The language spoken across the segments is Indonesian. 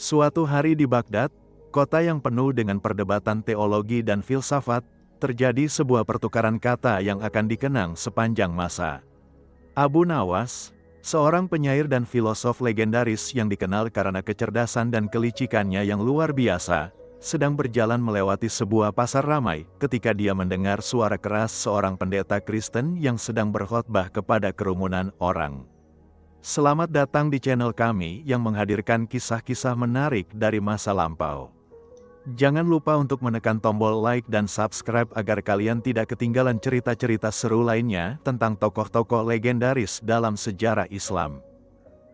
Suatu hari di Baghdad, kota yang penuh dengan perdebatan teologi dan filsafat, terjadi sebuah pertukaran kata yang akan dikenang sepanjang masa. Abu Nawas, seorang penyair dan filosof legendaris yang dikenal karena kecerdasan dan kelicikannya yang luar biasa, sedang berjalan melewati sebuah pasar ramai ketika dia mendengar suara keras seorang pendeta Kristen yang sedang berkhotbah kepada kerumunan orang. Selamat datang di channel kami yang menghadirkan kisah-kisah menarik dari masa lampau. Jangan lupa untuk menekan tombol like dan subscribe agar kalian tidak ketinggalan cerita-cerita seru lainnya tentang tokoh-tokoh legendaris dalam sejarah Islam.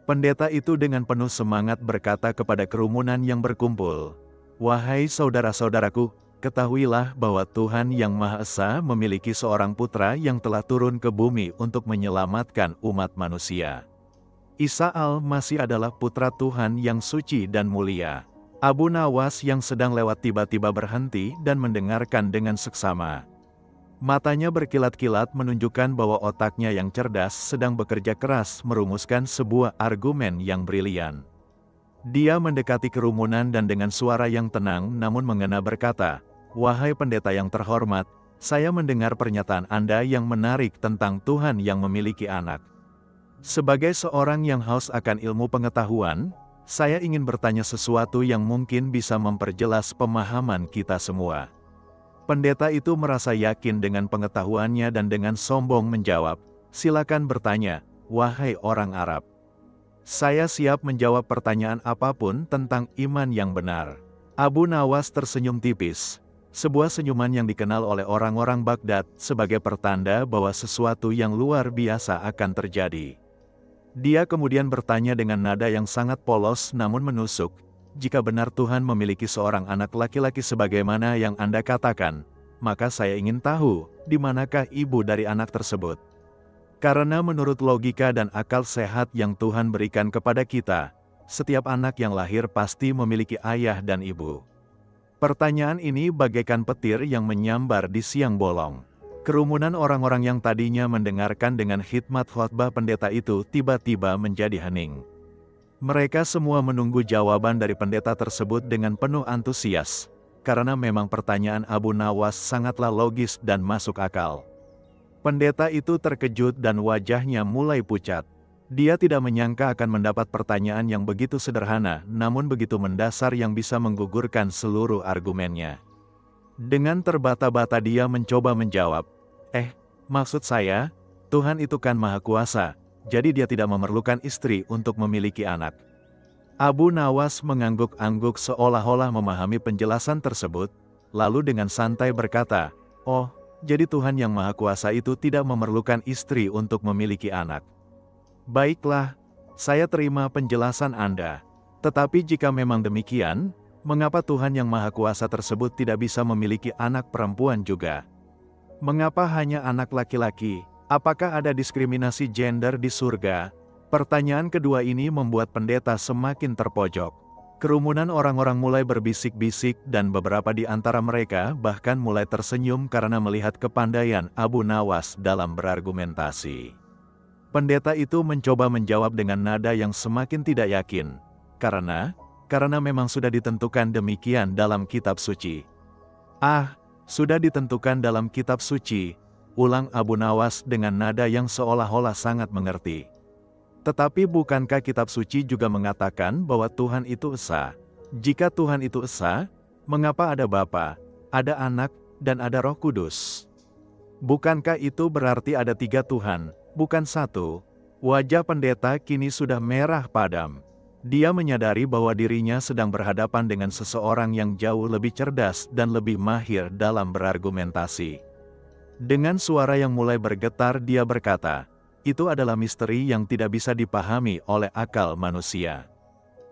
Pendeta itu dengan penuh semangat berkata kepada kerumunan yang berkumpul, "Wahai saudara-saudaraku, ketahuilah bahwa Tuhan Yang Maha Esa memiliki seorang putra yang telah turun ke bumi untuk menyelamatkan umat manusia. Isa al-Masih adalah putra Tuhan yang suci dan mulia." Abu Nawas yang sedang lewat tiba-tiba berhenti dan mendengarkan dengan seksama. Matanya berkilat-kilat menunjukkan bahwa otaknya yang cerdas sedang bekerja keras merumuskan sebuah argumen yang brilian. Dia mendekati kerumunan dan dengan suara yang tenang namun mengena berkata, "Wahai pendeta yang terhormat, saya mendengar pernyataan Anda yang menarik tentang Tuhan yang memiliki anak. Sebagai seorang yang haus akan ilmu pengetahuan, saya ingin bertanya sesuatu yang mungkin bisa memperjelas pemahaman kita semua." Pendeta itu merasa yakin dengan pengetahuannya dan dengan sombong menjawab, "Silakan bertanya, wahai orang Arab. Saya siap menjawab pertanyaan apapun tentang iman yang benar." Abu Nawas tersenyum tipis, sebuah senyuman yang dikenal oleh orang-orang Baghdad sebagai pertanda bahwa sesuatu yang luar biasa akan terjadi. Dia kemudian bertanya dengan nada yang sangat polos namun menusuk, "Jika benar Tuhan memiliki seorang anak laki-laki sebagaimana yang Anda katakan, maka saya ingin tahu, di manakah ibu dari anak tersebut? Karena menurut logika dan akal sehat yang Tuhan berikan kepada kita, setiap anak yang lahir pasti memiliki ayah dan ibu." Pertanyaan ini bagaikan petir yang menyambar di siang bolong. Kerumunan orang-orang yang tadinya mendengarkan dengan khidmat khotbah pendeta itu tiba-tiba menjadi hening. Mereka semua menunggu jawaban dari pendeta tersebut dengan penuh antusias, karena memang pertanyaan Abu Nawas sangatlah logis dan masuk akal. Pendeta itu terkejut dan wajahnya mulai pucat. Dia tidak menyangka akan mendapat pertanyaan yang begitu sederhana, namun begitu mendasar yang bisa menggugurkan seluruh argumennya. Dengan terbata-bata dia mencoba menjawab, maksud saya, Tuhan itu kan Maha Kuasa, jadi dia tidak memerlukan istri untuk memiliki anak." Abu Nawas mengangguk-angguk seolah-olah memahami penjelasan tersebut, lalu dengan santai berkata, "Oh, jadi Tuhan yang Maha Kuasa itu tidak memerlukan istri untuk memiliki anak. Baiklah, saya terima penjelasan Anda. Tetapi jika memang demikian, mengapa Tuhan yang Maha Kuasa tersebut tidak bisa memiliki anak perempuan juga? Mengapa hanya anak laki-laki? Apakah ada diskriminasi gender di surga?" Pertanyaan kedua ini membuat pendeta semakin terpojok. Kerumunan orang-orang mulai berbisik-bisik dan beberapa di antara mereka bahkan mulai tersenyum karena melihat kepandaian Abu Nawas dalam berargumentasi. Pendeta itu mencoba menjawab dengan nada yang semakin tidak yakin, karena memang sudah ditentukan demikian dalam kitab suci. Sudah ditentukan dalam kitab suci, ulang Abu Nawas dengan nada yang seolah-olah sangat mengerti. Tetapi bukankah kitab suci juga mengatakan bahwa Tuhan itu esa? Jika Tuhan itu esa, mengapa ada Bapa, ada Anak, dan ada Roh Kudus? Bukankah itu berarti ada 3 Tuhan, bukan 1? Wajah pendeta kini sudah merah padam. Dia menyadari bahwa dirinya sedang berhadapan dengan seseorang yang jauh lebih cerdas dan lebih mahir dalam berargumentasi. Dengan suara yang mulai bergetar dia berkata, "Itu adalah misteri yang tidak bisa dipahami oleh akal manusia."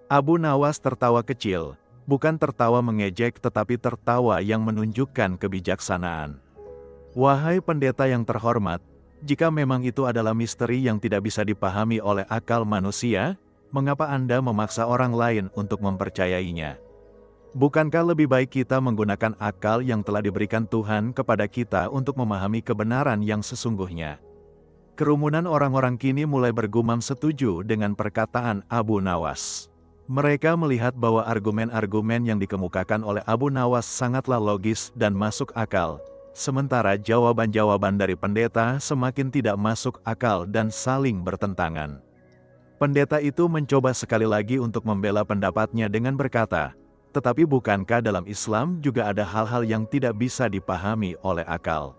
Abu Nawas tertawa kecil, bukan tertawa mengejek tetapi tertawa yang menunjukkan kebijaksanaan. "Wahai pendeta yang terhormat, jika memang itu adalah misteri yang tidak bisa dipahami oleh akal manusia, mengapa Anda memaksa orang lain untuk mempercayainya? Bukankah lebih baik kita menggunakan akal yang telah diberikan Tuhan kepada kita untuk memahami kebenaran yang sesungguhnya?" Kerumunan orang-orang kini mulai bergumam setuju dengan perkataan Abu Nawas. Mereka melihat bahwa argumen-argumen yang dikemukakan oleh Abu Nawas sangatlah logis dan masuk akal, sementara jawaban-jawaban dari pendeta semakin tidak masuk akal dan saling bertentangan. Pendeta itu mencoba sekali lagi untuk membela pendapatnya dengan berkata, "Tetapi bukankah dalam Islam juga ada hal-hal yang tidak bisa dipahami oleh akal?"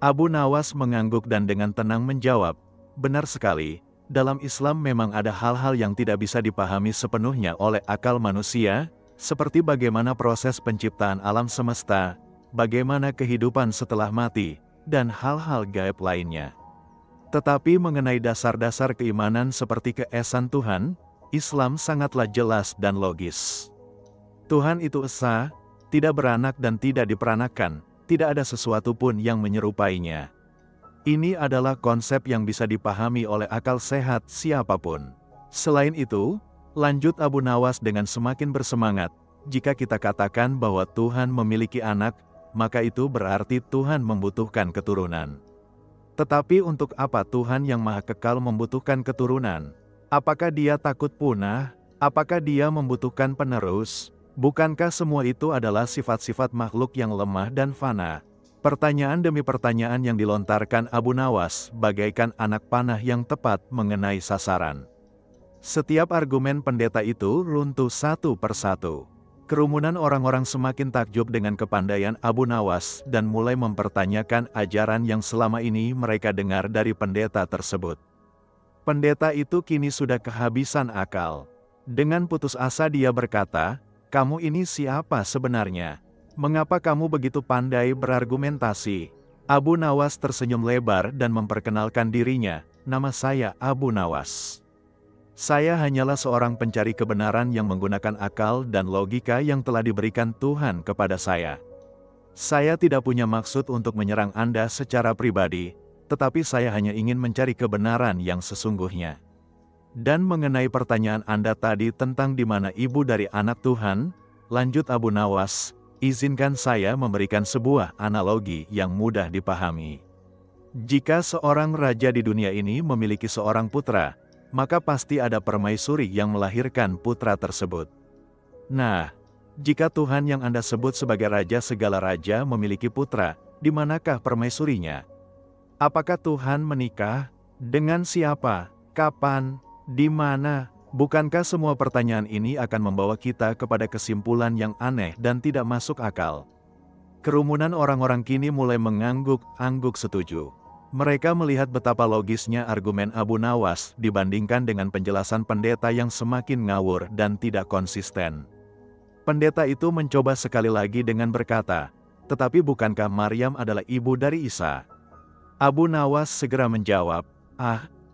Abu Nawas mengangguk dan dengan tenang menjawab, "Benar sekali. Dalam Islam memang ada hal-hal yang tidak bisa dipahami sepenuhnya oleh akal manusia, seperti bagaimana proses penciptaan alam semesta, bagaimana kehidupan setelah mati, dan hal-hal gaib lainnya. Tetapi mengenai dasar-dasar keimanan seperti keesaan Tuhan, Islam sangatlah jelas dan logis. Tuhan itu esa, tidak beranak dan tidak diperanakan, tidak ada sesuatu pun yang menyerupainya. Ini adalah konsep yang bisa dipahami oleh akal sehat siapapun. Selain itu, lanjut Abu Nawas dengan semakin bersemangat, jika kita katakan bahwa Tuhan memiliki anak, maka itu berarti Tuhan membutuhkan keturunan. Tetapi untuk apa Tuhan yang Maha Kekal membutuhkan keturunan? Apakah Dia takut punah? Apakah Dia membutuhkan penerus? Bukankah semua itu adalah sifat-sifat makhluk yang lemah dan fana? Pertanyaan demi pertanyaan yang dilontarkan Abu Nawas bagaikan anak panah yang tepat mengenai sasaran. Setiap argumen pendeta itu runtuh satu persatu. Kerumunan orang-orang semakin takjub dengan kepandaian Abu Nawas dan mulai mempertanyakan ajaran yang selama ini mereka dengar dari pendeta tersebut. Pendeta itu kini sudah kehabisan akal. Dengan putus asa dia berkata, "Kamu ini siapa sebenarnya? Mengapa kamu begitu pandai berargumentasi?" Abu Nawas tersenyum lebar dan memperkenalkan dirinya, "Nama saya Abu Nawas. Saya hanyalah seorang pencari kebenaran yang menggunakan akal dan logika yang telah diberikan Tuhan kepada saya. Saya tidak punya maksud untuk menyerang Anda secara pribadi, tetapi saya hanya ingin mencari kebenaran yang sesungguhnya. Dan mengenai pertanyaan Anda tadi tentang di mana ibu dari anak Tuhan," lanjut Abu Nawas, "izinkan saya memberikan sebuah analogi yang mudah dipahami. Jika seorang raja di dunia ini memiliki seorang putra, maka pasti ada permaisuri yang melahirkan putra tersebut. Nah, jika Tuhan yang Anda sebut sebagai raja segala raja memiliki putra, di manakah permaisurinya? Apakah Tuhan menikah? Dengan siapa? Kapan? Di mana?" Bukankah semua pertanyaan ini akan membawa kita kepada kesimpulan yang aneh dan tidak masuk akal? Kerumunan orang-orang kini mulai mengangguk-angguk setuju. Mereka melihat betapa logisnya argumen Abu Nawas dibandingkan dengan penjelasan pendeta yang semakin ngawur dan tidak konsisten. Pendeta itu mencoba sekali lagi dengan berkata, "Tetapi bukankah Maryam adalah ibu dari Isa?" Abu Nawas segera menjawab,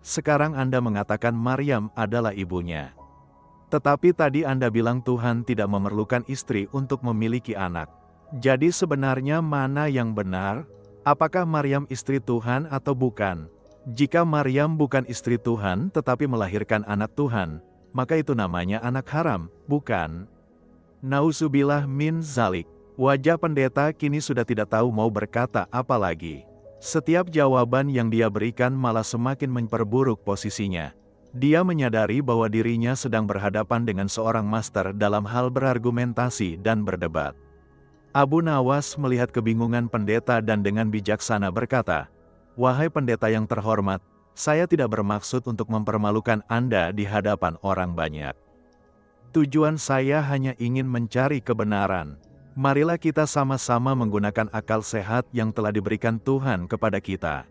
"Sekarang Anda mengatakan Maryam adalah ibunya. Tetapi tadi Anda bilang Tuhan tidak memerlukan istri untuk memiliki anak. Jadi sebenarnya mana yang benar? Apakah Maryam istri Tuhan atau bukan? Jika Maryam bukan istri Tuhan tetapi melahirkan anak Tuhan, maka itu namanya anak haram, bukan?" Nauzubillah min zalik. Wajah pendeta kini sudah tidak tahu mau berkata apa lagi. Setiap jawaban yang dia berikan malah semakin memperburuk posisinya. Dia menyadari bahwa dirinya sedang berhadapan dengan seorang master dalam hal berargumentasi dan berdebat. Abu Nawas melihat kebingungan pendeta dan dengan bijaksana berkata, "Wahai pendeta yang terhormat, saya tidak bermaksud untuk mempermalukan Anda di hadapan orang banyak. Tujuan saya hanya ingin mencari kebenaran. Marilah kita sama-sama menggunakan akal sehat yang telah diberikan Tuhan kepada kita.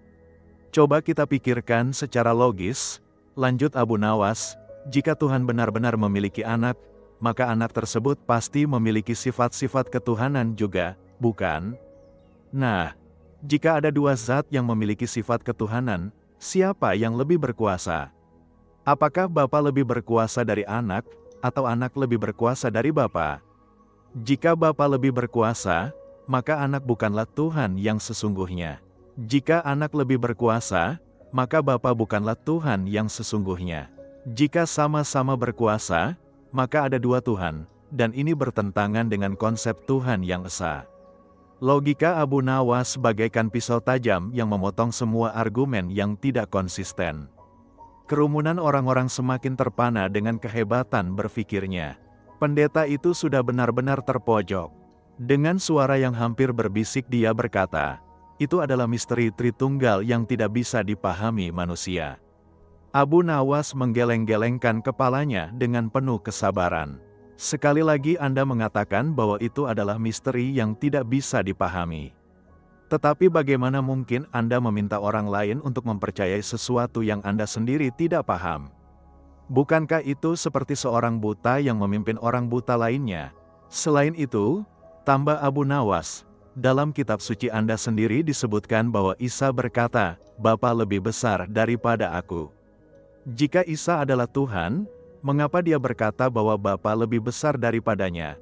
Coba kita pikirkan secara logis," lanjut Abu Nawas, "jika Tuhan benar-benar memiliki anak, maka anak tersebut pasti memiliki sifat-sifat ketuhanan juga, bukan? Nah, jika ada dua zat yang memiliki sifat ketuhanan, siapa yang lebih berkuasa? Apakah Bapa lebih berkuasa dari anak, atau anak lebih berkuasa dari Bapa? Jika Bapa lebih berkuasa, maka anak bukanlah Tuhan yang sesungguhnya. Jika anak lebih berkuasa, maka Bapa bukanlah Tuhan yang sesungguhnya. Jika sama-sama berkuasa, maka ada dua Tuhan, dan ini bertentangan dengan konsep Tuhan yang esa." Logika Abu Nawas bagaikan pisau tajam yang memotong semua argumen yang tidak konsisten. Kerumunan orang-orang semakin terpana dengan kehebatan berfikirnya. Pendeta itu sudah benar-benar terpojok. Dengan suara yang hampir berbisik dia berkata, "Itu adalah misteri Tritunggal yang tidak bisa dipahami manusia." Abu Nawas menggeleng-gelengkan kepalanya dengan penuh kesabaran. "Sekali lagi Anda mengatakan bahwa itu adalah misteri yang tidak bisa dipahami. Tetapi bagaimana mungkin Anda meminta orang lain untuk mempercayai sesuatu yang Anda sendiri tidak paham? Bukankah itu seperti seorang buta yang memimpin orang buta lainnya? Selain itu," tambah Abu Nawas, "dalam kitab suci Anda sendiri disebutkan bahwa Isa berkata, 'Bapa lebih besar daripada aku.' Jika Isa adalah Tuhan, mengapa dia berkata bahwa Bapa lebih besar daripadanya?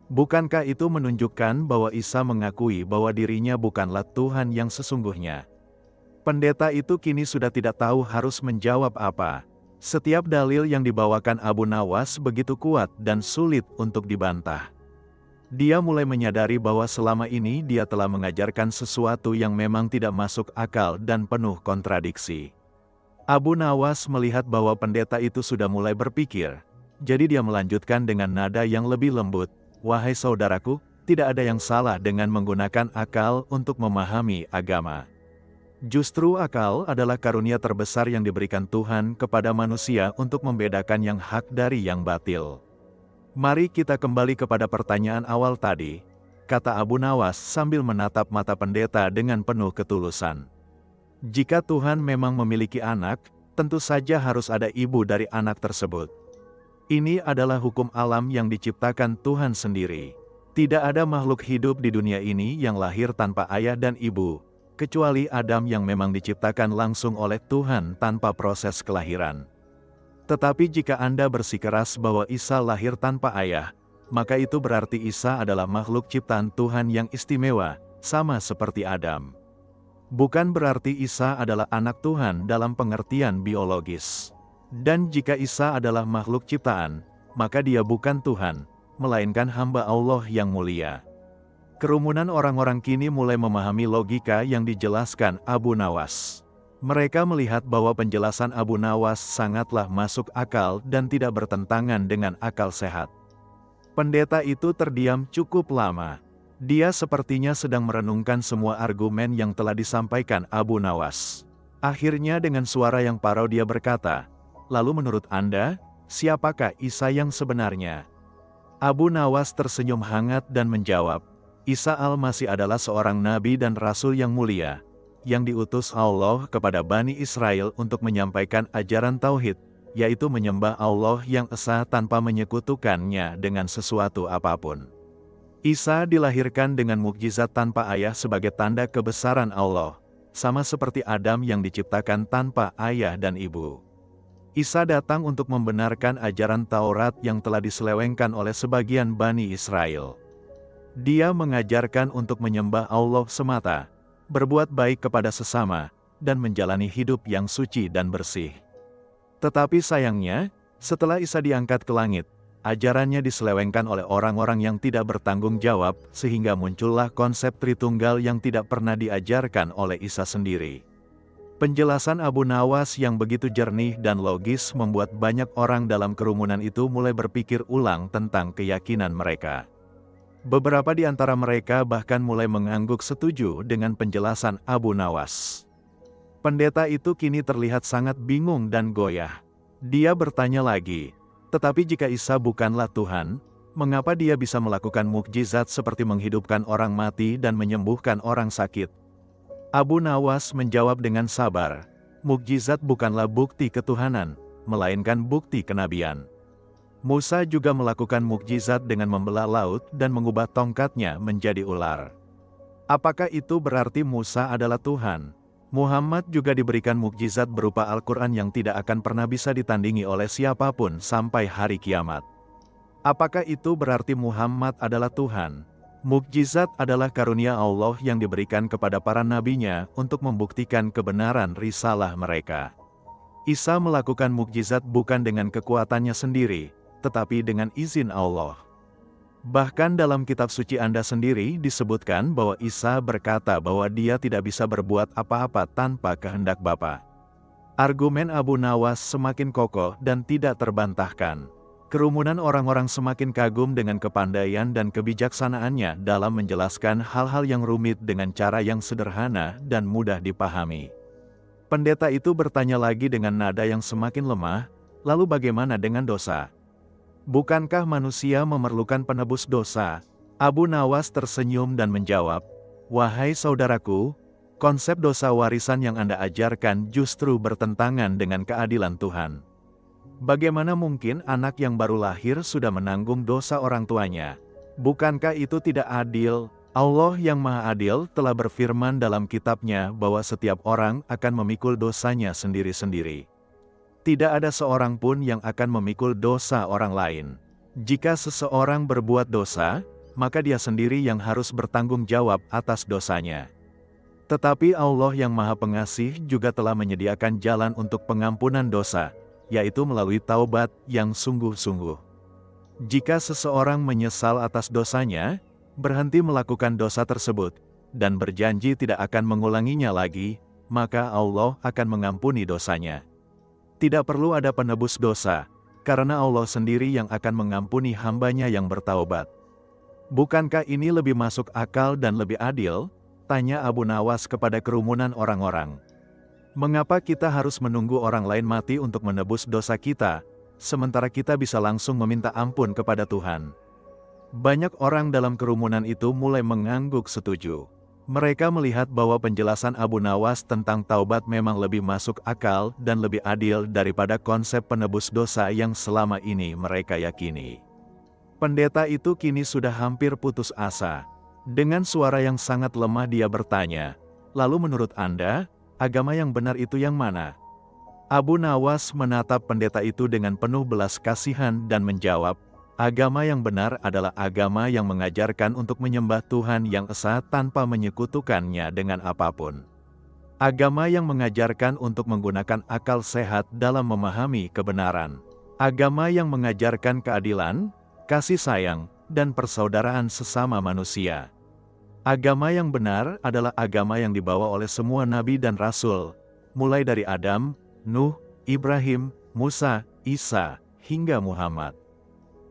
Bukankah itu menunjukkan bahwa Isa mengakui bahwa dirinya bukanlah Tuhan yang sesungguhnya?" Pendeta itu kini sudah tidak tahu harus menjawab apa. Setiap dalil yang dibawakan Abu Nawas begitu kuat dan sulit untuk dibantah. Dia mulai menyadari bahwa selama ini dia telah mengajarkan sesuatu yang memang tidak masuk akal dan penuh kontradiksi. Abu Nawas melihat bahwa pendeta itu sudah mulai berpikir. Jadi dia melanjutkan dengan nada yang lebih lembut, "Wahai saudaraku, tidak ada yang salah dengan menggunakan akal untuk memahami agama. Justru akal adalah karunia terbesar yang diberikan Tuhan kepada manusia untuk membedakan yang hak dari yang batil." "Mari kita kembali kepada pertanyaan awal tadi," kata Abu Nawas sambil menatap mata pendeta dengan penuh ketulusan. "Jika Tuhan memang memiliki anak, tentu saja harus ada ibu dari anak tersebut. Ini adalah hukum alam yang diciptakan Tuhan sendiri. Tidak ada makhluk hidup di dunia ini yang lahir tanpa ayah dan ibu, kecuali Adam yang memang diciptakan langsung oleh Tuhan tanpa proses kelahiran. Tetapi jika Anda bersikeras bahwa Isa lahir tanpa ayah, maka itu berarti Isa adalah makhluk ciptaan Tuhan yang istimewa, sama seperti Adam. Bukan berarti Isa adalah anak Tuhan dalam pengertian biologis. Dan jika Isa adalah makhluk ciptaan, maka dia bukan Tuhan, melainkan hamba Allah yang mulia." Kerumunan orang-orang kini mulai memahami logika yang dijelaskan Abu Nawas. Mereka melihat bahwa penjelasan Abu Nawas sangatlah masuk akal dan tidak bertentangan dengan akal sehat. Pendeta itu terdiam cukup lama. Dia sepertinya sedang merenungkan semua argumen yang telah disampaikan Abu Nawas. Akhirnya dengan suara yang parau dia berkata, "Lalu menurut Anda, siapakah Isa yang sebenarnya?" Abu Nawas tersenyum hangat dan menjawab, "Isa al-Masih adalah seorang nabi dan rasul yang mulia, yang diutus Allah kepada Bani Israel untuk menyampaikan ajaran tauhid, yaitu menyembah Allah yang esa tanpa menyekutukannya dengan sesuatu apapun. Isa dilahirkan dengan mukjizat tanpa ayah sebagai tanda kebesaran Allah, sama seperti Adam yang diciptakan tanpa ayah dan ibu. Isa datang untuk membenarkan ajaran Taurat yang telah diselewengkan oleh sebagian Bani Israel. Dia mengajarkan untuk menyembah Allah semata, berbuat baik kepada sesama, dan menjalani hidup yang suci dan bersih. Tetapi sayangnya, setelah Isa diangkat ke langit, ajarannya diselewengkan oleh orang-orang yang tidak bertanggung jawab, sehingga muncullah konsep Tritunggal yang tidak pernah diajarkan oleh Isa sendiri. Penjelasan Abu Nawas yang begitu jernih dan logis membuat banyak orang dalam kerumunan itu mulai berpikir ulang tentang keyakinan mereka. Beberapa di antara mereka bahkan mulai mengangguk setuju dengan penjelasan Abu Nawas. Pendeta itu kini terlihat sangat bingung dan goyah. Dia bertanya lagi, "Tetapi jika Isa bukanlah Tuhan, mengapa dia bisa melakukan mukjizat seperti menghidupkan orang mati dan menyembuhkan orang sakit?" Abu Nawas menjawab dengan sabar, "Mukjizat bukanlah bukti ketuhanan, melainkan bukti kenabian. Musa juga melakukan mukjizat dengan membelah laut dan mengubah tongkatnya menjadi ular. Apakah itu berarti Musa adalah Tuhan? Muhammad juga diberikan mukjizat berupa Al-Quran yang tidak akan pernah bisa ditandingi oleh siapapun sampai hari kiamat. Apakah itu berarti Muhammad adalah Tuhan? Mukjizat adalah karunia Allah yang diberikan kepada para nabinya untuk membuktikan kebenaran risalah mereka. Isa melakukan mukjizat bukan dengan kekuatannya sendiri, tetapi dengan izin Allah. Bahkan dalam kitab suci Anda sendiri disebutkan bahwa Isa berkata bahwa dia tidak bisa berbuat apa-apa tanpa kehendak Bapa. Argumen Abu Nawas semakin kokoh dan tidak terbantahkan. Kerumunan orang-orang semakin kagum dengan kepandaian dan kebijaksanaannya dalam menjelaskan hal-hal yang rumit dengan cara yang sederhana dan mudah dipahami. Pendeta itu bertanya lagi dengan nada yang semakin lemah, lalu bagaimana dengan dosa? Bukankah manusia memerlukan penebus dosa? Abu Nawas tersenyum dan menjawab, "Wahai saudaraku, konsep dosa warisan yang Anda ajarkan justru bertentangan dengan keadilan Tuhan. Bagaimana mungkin anak yang baru lahir sudah menanggung dosa orang tuanya? Bukankah itu tidak adil? Allah yang Maha Adil telah berfirman dalam kitab-Nya bahwa setiap orang akan memikul dosanya sendiri-sendiri. Tidak ada seorang pun yang akan memikul dosa orang lain. Jika seseorang berbuat dosa, maka dia sendiri yang harus bertanggung jawab atas dosanya. Tetapi Allah yang Maha Pengasih juga telah menyediakan jalan untuk pengampunan dosa, yaitu melalui taubat yang sungguh-sungguh. Jika seseorang menyesal atas dosanya, berhenti melakukan dosa tersebut, dan berjanji tidak akan mengulanginya lagi, maka Allah akan mengampuni dosanya. Tidak perlu ada penebus dosa, karena Allah sendiri yang akan mengampuni hamba-Nya yang bertaubat. Bukankah ini lebih masuk akal dan lebih adil? Tanya Abu Nawas kepada kerumunan orang-orang. Mengapa kita harus menunggu orang lain mati untuk menebus dosa kita, sementara kita bisa langsung meminta ampun kepada Tuhan? Banyak orang dalam kerumunan itu mulai mengangguk setuju. Mereka melihat bahwa penjelasan Abu Nawas tentang taubat memang lebih masuk akal dan lebih adil daripada konsep penebus dosa yang selama ini mereka yakini. Pendeta itu kini sudah hampir putus asa. Dengan suara yang sangat lemah dia bertanya, "Lalu menurut Anda, agama yang benar itu yang mana?" Abu Nawas menatap pendeta itu dengan penuh belas kasihan dan menjawab, "Agama yang benar adalah agama yang mengajarkan untuk menyembah Tuhan yang esa tanpa menyekutukannya dengan apapun. Agama yang mengajarkan untuk menggunakan akal sehat dalam memahami kebenaran. Agama yang mengajarkan keadilan, kasih sayang, dan persaudaraan sesama manusia. Agama yang benar adalah agama yang dibawa oleh semua nabi dan rasul, mulai dari Adam, Nuh, Ibrahim, Musa, Isa, hingga Muhammad.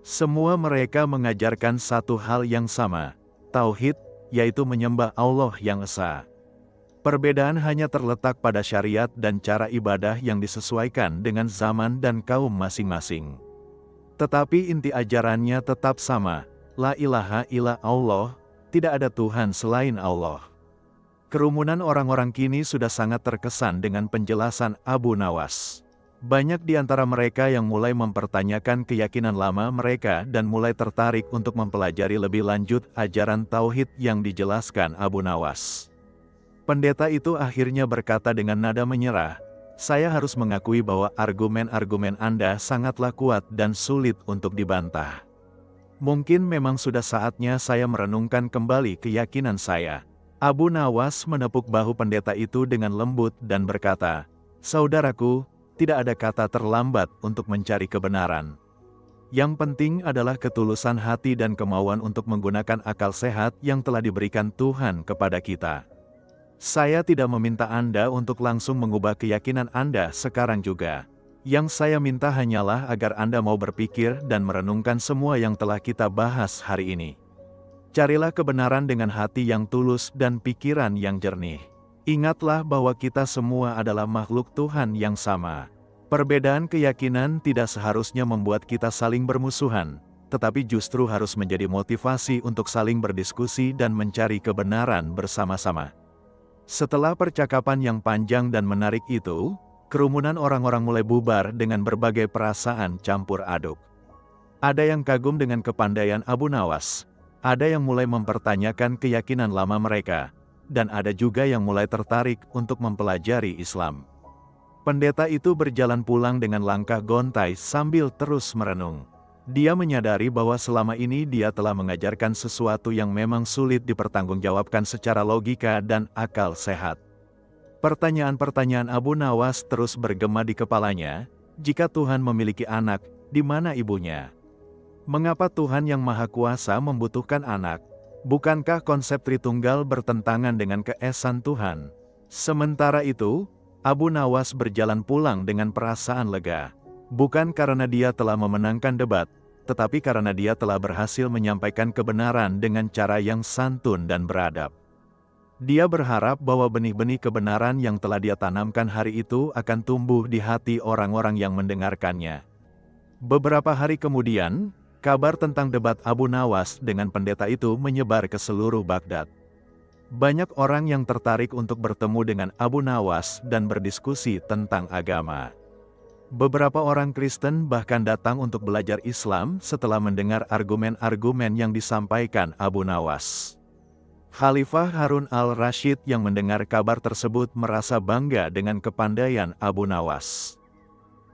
Semua mereka mengajarkan satu hal yang sama, tauhid, yaitu menyembah Allah yang esa. Perbedaan hanya terletak pada syariat dan cara ibadah yang disesuaikan dengan zaman dan kaum masing-masing. Tetapi inti ajarannya tetap sama, la ilaha illa Allah, tidak ada Tuhan selain Allah." Kerumunan orang-orang kini sudah sangat terkesan dengan penjelasan Abu Nawas. Banyak di antara mereka yang mulai mempertanyakan keyakinan lama mereka dan mulai tertarik untuk mempelajari lebih lanjut ajaran tauhid yang dijelaskan Abu Nawas. Pendeta itu akhirnya berkata dengan nada menyerah, "Saya harus mengakui bahwa argumen-argumen Anda sangatlah kuat dan sulit untuk dibantah. Mungkin memang sudah saatnya saya merenungkan kembali keyakinan saya." Abu Nawas menepuk bahu pendeta itu dengan lembut dan berkata, "Saudaraku, tidak ada kata terlambat untuk mencari kebenaran. Yang penting adalah ketulusan hati dan kemauan untuk menggunakan akal sehat yang telah diberikan Tuhan kepada kita. Saya tidak meminta Anda untuk langsung mengubah keyakinan Anda sekarang juga. Yang saya minta hanyalah agar Anda mau berpikir dan merenungkan semua yang telah kita bahas hari ini. Carilah kebenaran dengan hati yang tulus dan pikiran yang jernih. Ingatlah bahwa kita semua adalah makhluk Tuhan yang sama. Perbedaan keyakinan tidak seharusnya membuat kita saling bermusuhan, tetapi justru harus menjadi motivasi untuk saling berdiskusi dan mencari kebenaran bersama-sama." Setelah percakapan yang panjang dan menarik itu, kerumunan orang-orang mulai bubar dengan berbagai perasaan campur aduk. Ada yang kagum dengan kepandaian Abu Nawas, ada yang mulai mempertanyakan keyakinan lama mereka, dan ada juga yang mulai tertarik untuk mempelajari Islam. Pendeta itu berjalan pulang dengan langkah gontai sambil terus merenung. Dia menyadari bahwa selama ini dia telah mengajarkan sesuatu yang memang sulit dipertanggungjawabkan secara logika dan akal sehat. Pertanyaan-pertanyaan Abu Nawas terus bergema di kepalanya. Jika Tuhan memiliki anak, di mana ibunya? Mengapa Tuhan yang Maha Kuasa membutuhkan anak? Bukankah konsep Tritunggal bertentangan dengan keesaan Tuhan? Sementara itu, Abu Nawas berjalan pulang dengan perasaan lega. Bukan karena dia telah memenangkan debat, tetapi karena dia telah berhasil menyampaikan kebenaran dengan cara yang santun dan beradab. Dia berharap bahwa benih-benih kebenaran yang telah dia tanamkan hari itu akan tumbuh di hati orang-orang yang mendengarkannya. Beberapa hari kemudian, kabar tentang debat Abu Nawas dengan pendeta itu menyebar ke seluruh Baghdad. Banyak orang yang tertarik untuk bertemu dengan Abu Nawas dan berdiskusi tentang agama. Beberapa orang Kristen bahkan datang untuk belajar Islam setelah mendengar argumen-argumen yang disampaikan Abu Nawas. Khalifah Harun al-Rashid yang mendengar kabar tersebut merasa bangga dengan kepandaian Abu Nawas.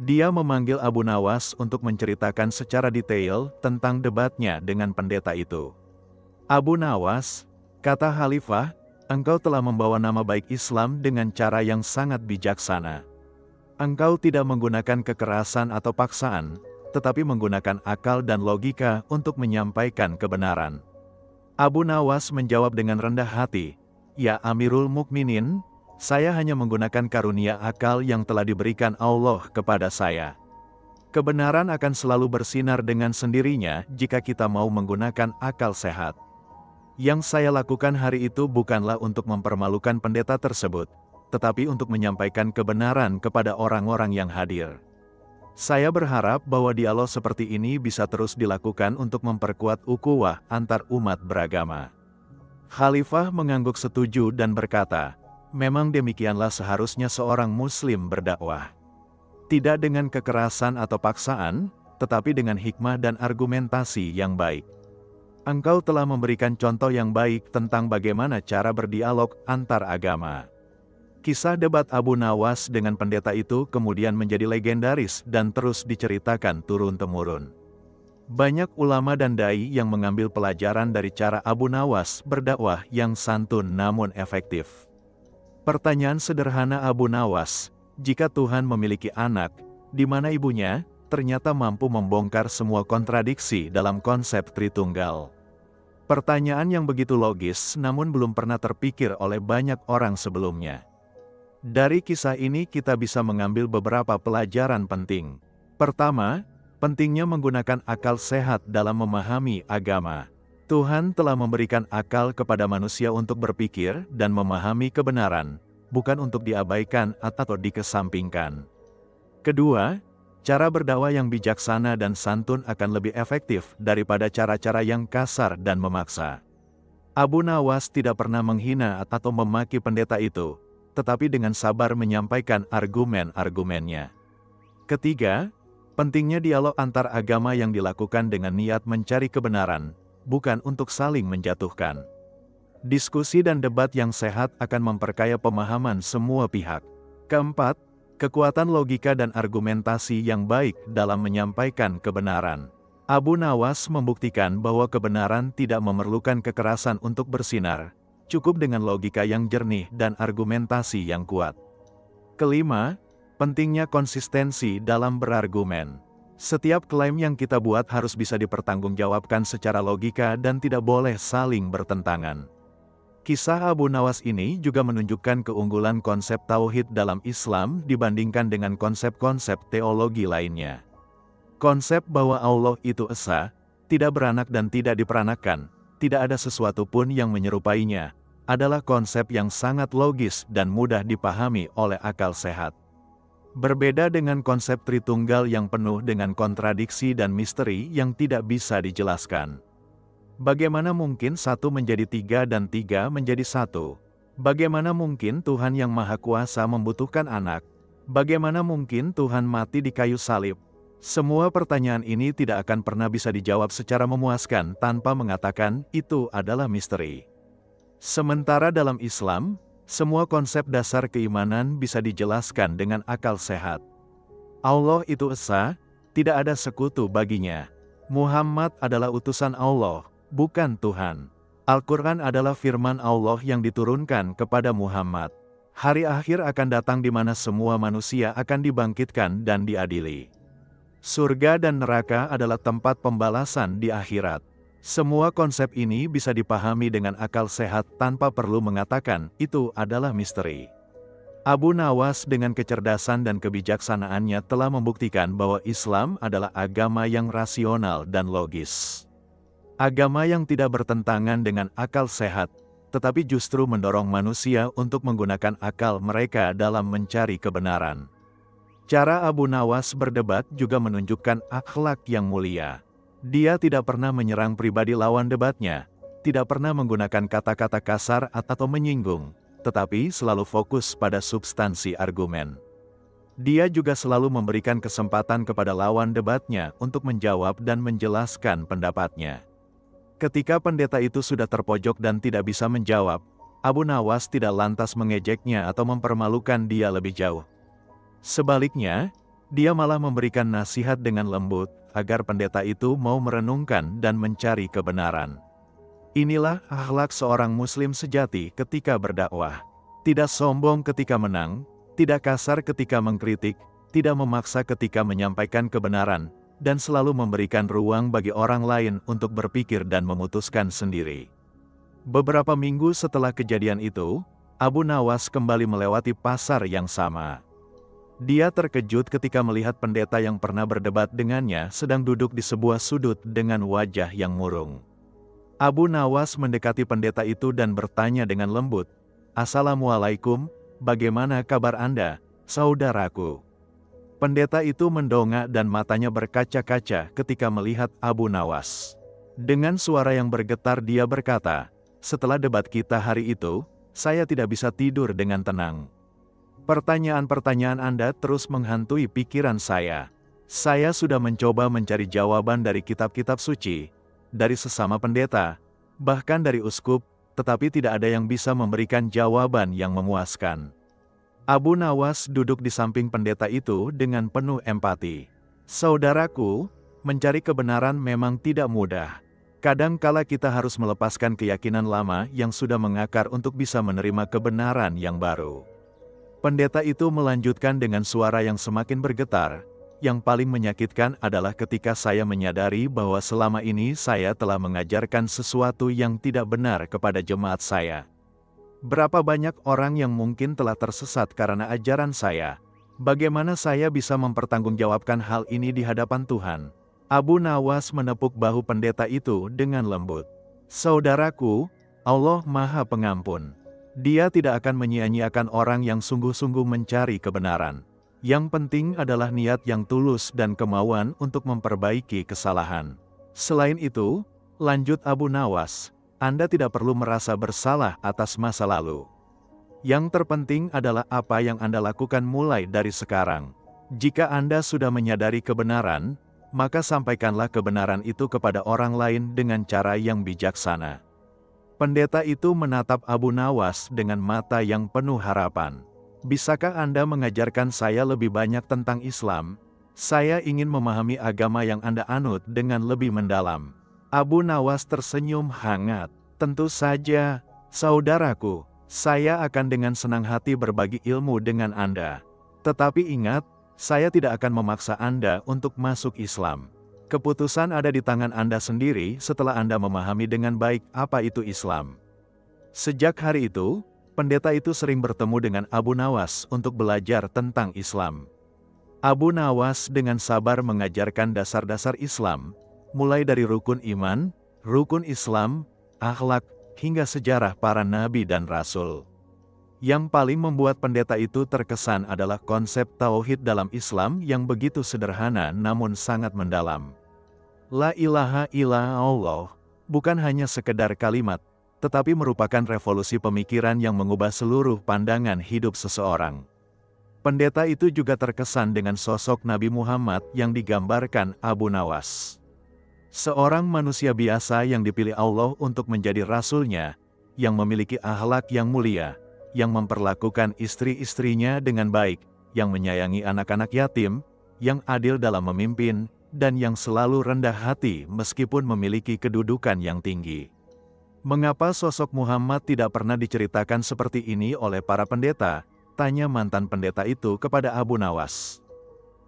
Dia memanggil Abu Nawas untuk menceritakan secara detail tentang debatnya dengan pendeta itu. Abu Nawas, kata Khalifah, engkau telah membawa nama baik Islam dengan cara yang sangat bijaksana. Engkau tidak menggunakan kekerasan atau paksaan, tetapi menggunakan akal dan logika untuk menyampaikan kebenaran. Abu Nawas menjawab dengan rendah hati, "Ya Amirul Mukminin, saya hanya menggunakan karunia akal yang telah diberikan Allah kepada saya. Kebenaran akan selalu bersinar dengan sendirinya jika kita mau menggunakan akal sehat. Yang saya lakukan hari itu bukanlah untuk mempermalukan pendeta tersebut, tetapi untuk menyampaikan kebenaran kepada orang-orang yang hadir. Saya berharap bahwa dialog seperti ini bisa terus dilakukan untuk memperkuat ukhuwah antar umat beragama." Khalifah mengangguk setuju dan berkata, "Memang demikianlah seharusnya seorang Muslim berdakwah. Tidak dengan kekerasan atau paksaan, tetapi dengan hikmah dan argumentasi yang baik. Engkau telah memberikan contoh yang baik tentang bagaimana cara berdialog antar agama." Kisah debat Abu Nawas dengan pendeta itu kemudian menjadi legendaris dan terus diceritakan turun-temurun. Banyak ulama dan dai yang mengambil pelajaran dari cara Abu Nawas berdakwah yang santun namun efektif. Pertanyaan sederhana Abu Nawas, jika Tuhan memiliki anak, di mana ibunya, ternyata mampu membongkar semua kontradiksi dalam konsep Tritunggal. Pertanyaan yang begitu logis namun belum pernah terpikir oleh banyak orang sebelumnya. Dari kisah ini kita bisa mengambil beberapa pelajaran penting. Pertama, pentingnya menggunakan akal sehat dalam memahami agama. Tuhan telah memberikan akal kepada manusia untuk berpikir dan memahami kebenaran, bukan untuk diabaikan atau dikesampingkan. Kedua, cara berdakwah yang bijaksana dan santun akan lebih efektif daripada cara-cara yang kasar dan memaksa. Abu Nawas tidak pernah menghina atau memaki pendeta itu, tetapi dengan sabar menyampaikan argumen-argumennya. Ketiga, pentingnya dialog antar agama yang dilakukan dengan niat mencari kebenaran, bukan untuk saling menjatuhkan. Diskusi dan debat yang sehat akan memperkaya pemahaman semua pihak. Keempat, kekuatan logika dan argumentasi yang baik dalam menyampaikan kebenaran. Abu Nawas membuktikan bahwa kebenaran tidak memerlukan kekerasan untuk bersinar, cukup dengan logika yang jernih dan argumentasi yang kuat. Kelima, pentingnya konsistensi dalam berargumen. Setiap klaim yang kita buat harus bisa dipertanggungjawabkan secara logika dan tidak boleh saling bertentangan. Kisah Abu Nawas ini juga menunjukkan keunggulan konsep tauhid dalam Islam dibandingkan dengan konsep-konsep teologi lainnya. Konsep bahwa Allah itu esa, tidak beranak dan tidak diperanakan, tidak ada sesuatu pun yang menyerupainya, adalah konsep yang sangat logis dan mudah dipahami oleh akal sehat. Berbeda dengan konsep Tritunggal yang penuh dengan kontradiksi dan misteri yang tidak bisa dijelaskan. Bagaimana mungkin satu menjadi tiga dan tiga menjadi satu? Bagaimana mungkin Tuhan yang Maha Kuasa membutuhkan anak? Bagaimana mungkin Tuhan mati di kayu salib? Semua pertanyaan ini tidak akan pernah bisa dijawab secara memuaskan tanpa mengatakan itu adalah misteri. Sementara dalam Islam, semua konsep dasar keimanan bisa dijelaskan dengan akal sehat. Allah itu esa, tidak ada sekutu baginya. Muhammad adalah utusan Allah, bukan Tuhan. Al-Quran adalah firman Allah yang diturunkan kepada Muhammad. Hari akhir akan datang di mana semua manusia akan dibangkitkan dan diadili. Surga dan neraka adalah tempat pembalasan di akhirat. Semua konsep ini bisa dipahami dengan akal sehat tanpa perlu mengatakan itu adalah misteri. Abu Nawas dengan kecerdasan dan kebijaksanaannya telah membuktikan bahwa Islam adalah agama yang rasional dan logis. Agama yang tidak bertentangan dengan akal sehat, tetapi justru mendorong manusia untuk menggunakan akal mereka dalam mencari kebenaran. Cara Abu Nawas berdebat juga menunjukkan akhlak yang mulia. Dia tidak pernah menyerang pribadi lawan debatnya, tidak pernah menggunakan kata-kata kasar atau menyinggung, tetapi selalu fokus pada substansi argumen. Dia juga selalu memberikan kesempatan kepada lawan debatnya untuk menjawab dan menjelaskan pendapatnya. Ketika pendeta itu sudah terpojok dan tidak bisa menjawab, Abu Nawas tidak lantas mengejeknya atau mempermalukan dia lebih jauh. Sebaliknya, dia malah memberikan nasihat dengan lembut agar pendeta itu mau merenungkan dan mencari kebenaran. Inilah akhlak seorang muslim sejati ketika berdakwah. Tidak sombong ketika menang, tidak kasar ketika mengkritik, tidak memaksa ketika menyampaikan kebenaran, dan selalu memberikan ruang bagi orang lain untuk berpikir dan memutuskan sendiri. Beberapa minggu setelah kejadian itu, Abu Nawas kembali melewati pasar yang sama. Dia terkejut ketika melihat pendeta yang pernah berdebat dengannya sedang duduk di sebuah sudut dengan wajah yang murung. Abu Nawas mendekati pendeta itu dan bertanya dengan lembut, "Assalamualaikum, bagaimana kabar Anda, saudaraku?" Pendeta itu mendongak dan matanya berkaca-kaca ketika melihat Abu Nawas. Dengan suara yang bergetar dia berkata, "Setelah debat kita hari itu, saya tidak bisa tidur dengan tenang. Pertanyaan-pertanyaan Anda terus menghantui pikiran saya. Saya sudah mencoba mencari jawaban dari kitab-kitab suci, dari sesama pendeta, bahkan dari uskup, tetapi tidak ada yang bisa memberikan jawaban yang memuaskan." Abu Nawas duduk di samping pendeta itu dengan penuh empati. "Saudaraku, mencari kebenaran memang tidak mudah. Kadang kala kita harus melepaskan keyakinan lama yang sudah mengakar untuk bisa menerima kebenaran yang baru." Pendeta itu melanjutkan dengan suara yang semakin bergetar, "Yang paling menyakitkan adalah ketika saya menyadari bahwa selama ini saya telah mengajarkan sesuatu yang tidak benar kepada jemaat saya. Berapa banyak orang yang mungkin telah tersesat karena ajaran saya. Bagaimana saya bisa mempertanggungjawabkan hal ini di hadapan Tuhan?" Abu Nawas menepuk bahu pendeta itu dengan lembut. "Saudaraku, Allah Maha Pengampun. Dia tidak akan menyia-nyiakan orang yang sungguh-sungguh mencari kebenaran. Yang penting adalah niat yang tulus dan kemauan untuk memperbaiki kesalahan. Selain itu," lanjut Abu Nawas, "Anda tidak perlu merasa bersalah atas masa lalu. Yang terpenting adalah apa yang Anda lakukan mulai dari sekarang. Jika Anda sudah menyadari kebenaran, maka sampaikanlah kebenaran itu kepada orang lain dengan cara yang bijaksana." Pendeta itu menatap Abu Nawas dengan mata yang penuh harapan. "Bisakah Anda mengajarkan saya lebih banyak tentang Islam? Saya ingin memahami agama yang Anda anut dengan lebih mendalam." Abu Nawas tersenyum hangat. "Tentu saja, saudaraku, saya akan dengan senang hati berbagi ilmu dengan Anda. Tetapi ingat, saya tidak akan memaksa Anda untuk masuk Islam. Keputusan ada di tangan Anda sendiri setelah Anda memahami dengan baik apa itu Islam." Sejak hari itu, pendeta itu sering bertemu dengan Abu Nawas untuk belajar tentang Islam. Abu Nawas dengan sabar mengajarkan dasar-dasar Islam, mulai dari rukun iman, rukun Islam, akhlak, hingga sejarah para nabi dan rasul. Yang paling membuat pendeta itu terkesan adalah konsep tauhid dalam Islam yang begitu sederhana namun sangat mendalam. La ilaha illallah bukan hanya sekedar kalimat, tetapi merupakan revolusi pemikiran yang mengubah seluruh pandangan hidup seseorang. Pendeta itu juga terkesan dengan sosok Nabi Muhammad yang digambarkan Abu Nawas. Seorang manusia biasa yang dipilih Allah untuk menjadi rasulnya, yang memiliki akhlak yang mulia, yang memperlakukan istri-istrinya dengan baik, yang menyayangi anak-anak yatim, yang adil dalam memimpin, dan yang selalu rendah hati meskipun memiliki kedudukan yang tinggi. Mengapa sosok Muhammad tidak pernah diceritakan seperti ini oleh para pendeta? Tanya mantan pendeta itu kepada Abu Nawas.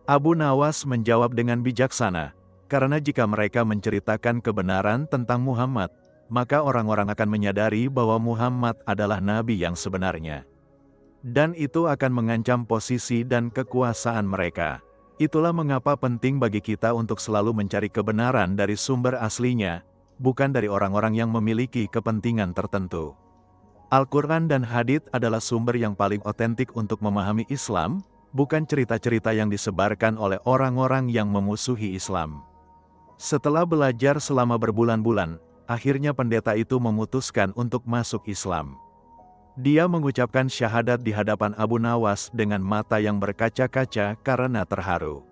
Abu Nawas menjawab dengan bijaksana, karena jika mereka menceritakan kebenaran tentang Muhammad, maka orang-orang akan menyadari bahwa Muhammad adalah nabi yang sebenarnya. Dan itu akan mengancam posisi dan kekuasaan mereka. Itulah mengapa penting bagi kita untuk selalu mencari kebenaran dari sumber aslinya, bukan dari orang-orang yang memiliki kepentingan tertentu. Al-Quran dan Hadits adalah sumber yang paling otentik untuk memahami Islam, bukan cerita-cerita yang disebarkan oleh orang-orang yang memusuhi Islam. Setelah belajar selama berbulan-bulan, akhirnya pendeta itu memutuskan untuk masuk Islam. Dia mengucapkan syahadat di hadapan Abu Nawas dengan mata yang berkaca-kaca karena terharu.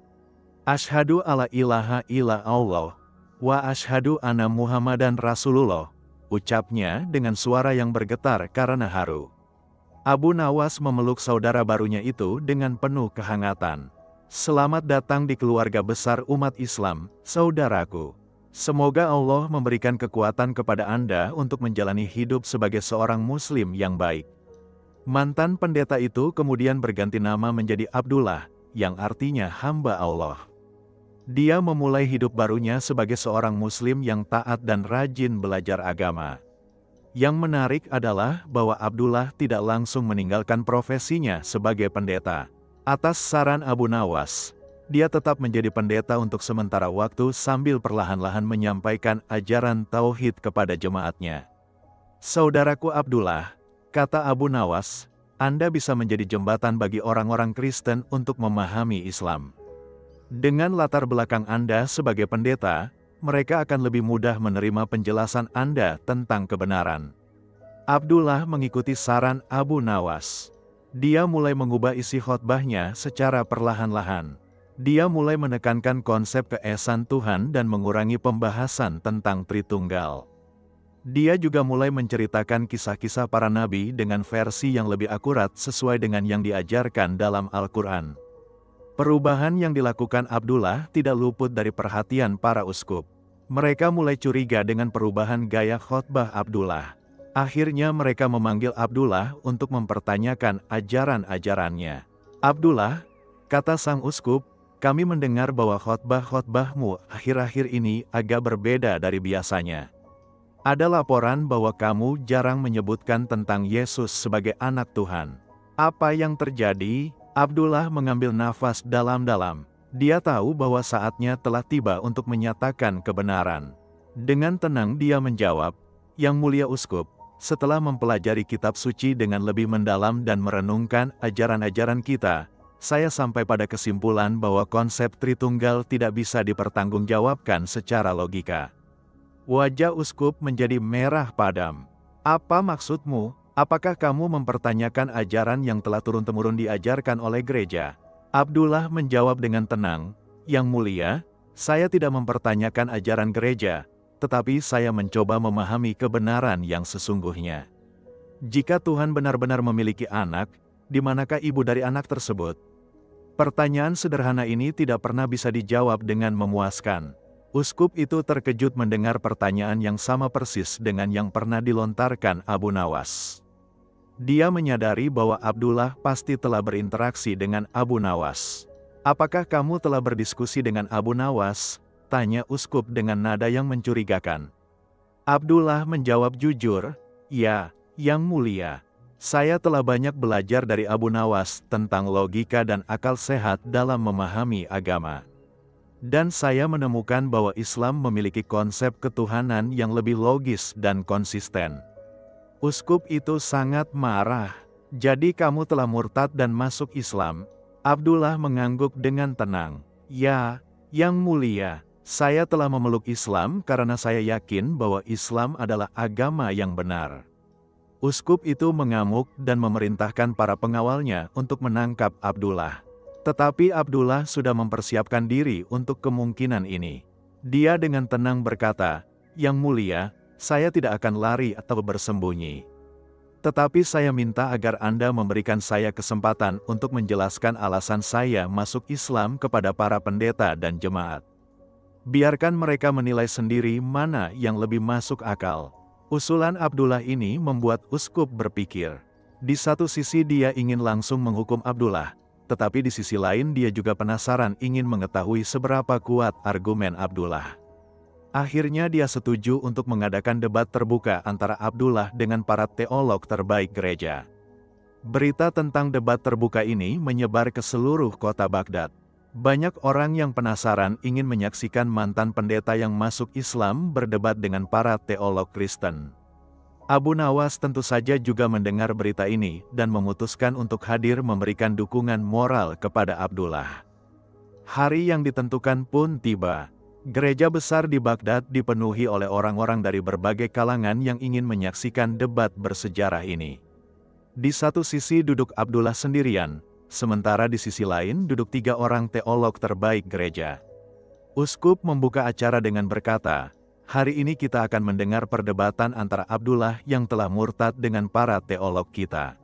Asyhadu alla ilaha illallah, wa asyhadu anna Muhammadan Rasulullah, ucapnya dengan suara yang bergetar karena haru. Abu Nawas memeluk saudara barunya itu dengan penuh kehangatan. Selamat datang di keluarga besar umat Islam, saudaraku. Semoga Allah memberikan kekuatan kepada Anda untuk menjalani hidup sebagai seorang Muslim yang baik. Mantan pendeta itu kemudian berganti nama menjadi Abdullah, yang artinya hamba Allah. Dia memulai hidup barunya sebagai seorang Muslim yang taat dan rajin belajar agama. Yang menarik adalah bahwa Abdullah tidak langsung meninggalkan profesinya sebagai pendeta. Atas saran Abu Nawas, dia tetap menjadi pendeta untuk sementara waktu sambil perlahan-lahan menyampaikan ajaran tauhid kepada jemaatnya. Saudaraku Abdullah, kata Abu Nawas, Anda bisa menjadi jembatan bagi orang-orang Kristen untuk memahami Islam. Dengan latar belakang Anda sebagai pendeta, mereka akan lebih mudah menerima penjelasan Anda tentang kebenaran. Abdullah mengikuti saran Abu Nawas. Dia mulai mengubah isi khotbahnya secara perlahan-lahan. Dia mulai menekankan konsep keesaan Tuhan dan mengurangi pembahasan tentang Tritunggal. Dia juga mulai menceritakan kisah-kisah para nabi dengan versi yang lebih akurat sesuai dengan yang diajarkan dalam Al-Quran. Perubahan yang dilakukan Abdullah tidak luput dari perhatian para uskup. Mereka mulai curiga dengan perubahan gaya khotbah Abdullah. Akhirnya mereka memanggil Abdullah untuk mempertanyakan ajaran-ajarannya. Abdullah, kata sang uskup, kami mendengar bahwa khotbah-khotbahmu akhir-akhir ini agak berbeda dari biasanya. Ada laporan bahwa kamu jarang menyebutkan tentang Yesus sebagai anak Tuhan. Apa yang terjadi? Abdullah mengambil nafas dalam-dalam. Dia tahu bahwa saatnya telah tiba untuk menyatakan kebenaran. Dengan tenang dia menjawab, Yang Mulia Uskup, setelah mempelajari kitab suci dengan lebih mendalam dan merenungkan ajaran-ajaran kita, saya sampai pada kesimpulan bahwa konsep Tritunggal tidak bisa dipertanggungjawabkan secara logika. Wajah uskup menjadi merah padam. Apa maksudmu? Apakah kamu mempertanyakan ajaran yang telah turun-temurun diajarkan oleh gereja? Abdullah menjawab dengan tenang, Yang Mulia, saya tidak mempertanyakan ajaran gereja, tetapi saya mencoba memahami kebenaran yang sesungguhnya. Jika Tuhan benar-benar memiliki anak, di manakah ibu dari anak tersebut? Pertanyaan sederhana ini tidak pernah bisa dijawab dengan memuaskan. Uskup itu terkejut mendengar pertanyaan yang sama persis dengan yang pernah dilontarkan Abu Nawas. Dia menyadari bahwa Abdullah pasti telah berinteraksi dengan Abu Nawas. Apakah kamu telah berdiskusi dengan Abu Nawas? Tanya uskup dengan nada yang mencurigakan. Abdullah menjawab jujur, Ya, Yang Mulia. Saya telah banyak belajar dari Abu Nawas tentang logika dan akal sehat dalam memahami agama. Dan saya menemukan bahwa Islam memiliki konsep ketuhanan yang lebih logis dan konsisten. Uskup itu sangat marah. Jadi kamu telah murtad dan masuk Islam? Abdullah mengangguk dengan tenang. Ya, Yang Mulia, saya telah memeluk Islam karena saya yakin bahwa Islam adalah agama yang benar. Uskup itu mengamuk dan memerintahkan para pengawalnya untuk menangkap Abdullah. Tetapi Abdullah sudah mempersiapkan diri untuk kemungkinan ini. Dia dengan tenang berkata, Yang Mulia, saya tidak akan lari atau bersembunyi. Tetapi saya minta agar Anda memberikan saya kesempatan untuk menjelaskan alasan saya masuk Islam kepada para pendeta dan jemaat. Biarkan mereka menilai sendiri mana yang lebih masuk akal. Usulan Abdullah ini membuat uskup berpikir. Di satu sisi dia ingin langsung menghukum Abdullah, tetapi di sisi lain dia juga penasaran ingin mengetahui seberapa kuat argumen Abdullah. Akhirnya dia setuju untuk mengadakan debat terbuka antara Abdullah dengan para teolog terbaik gereja. Berita tentang debat terbuka ini menyebar ke seluruh kota Baghdad. Banyak orang yang penasaran ingin menyaksikan mantan pendeta yang masuk Islam berdebat dengan para teolog Kristen. Abu Nawas tentu saja juga mendengar berita ini dan memutuskan untuk hadir memberikan dukungan moral kepada Abdullah. Hari yang ditentukan pun tiba. Gereja besar di Baghdad dipenuhi oleh orang-orang dari berbagai kalangan yang ingin menyaksikan debat bersejarah ini. Di satu sisi duduk Abdullah sendirian, sementara di sisi lain duduk 3 orang teolog terbaik gereja. Uskup membuka acara dengan berkata, "Hari ini kita akan mendengar perdebatan antara Abdullah yang telah murtad dengan para teolog kita.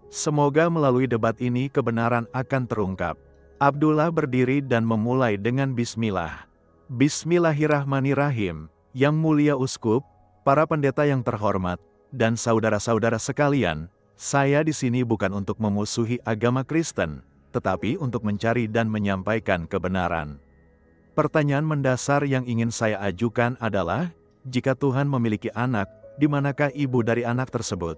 Semoga melalui debat ini kebenaran akan terungkap." Abdullah berdiri dan memulai dengan bismillah. Bismillahirrahmanirrahim, Yang Mulia Uskup, para pendeta yang terhormat, dan saudara-saudara sekalian, saya di sini bukan untuk memusuhi agama Kristen, tetapi untuk mencari dan menyampaikan kebenaran. Pertanyaan mendasar yang ingin saya ajukan adalah, jika Tuhan memiliki anak, di manakah ibu dari anak tersebut?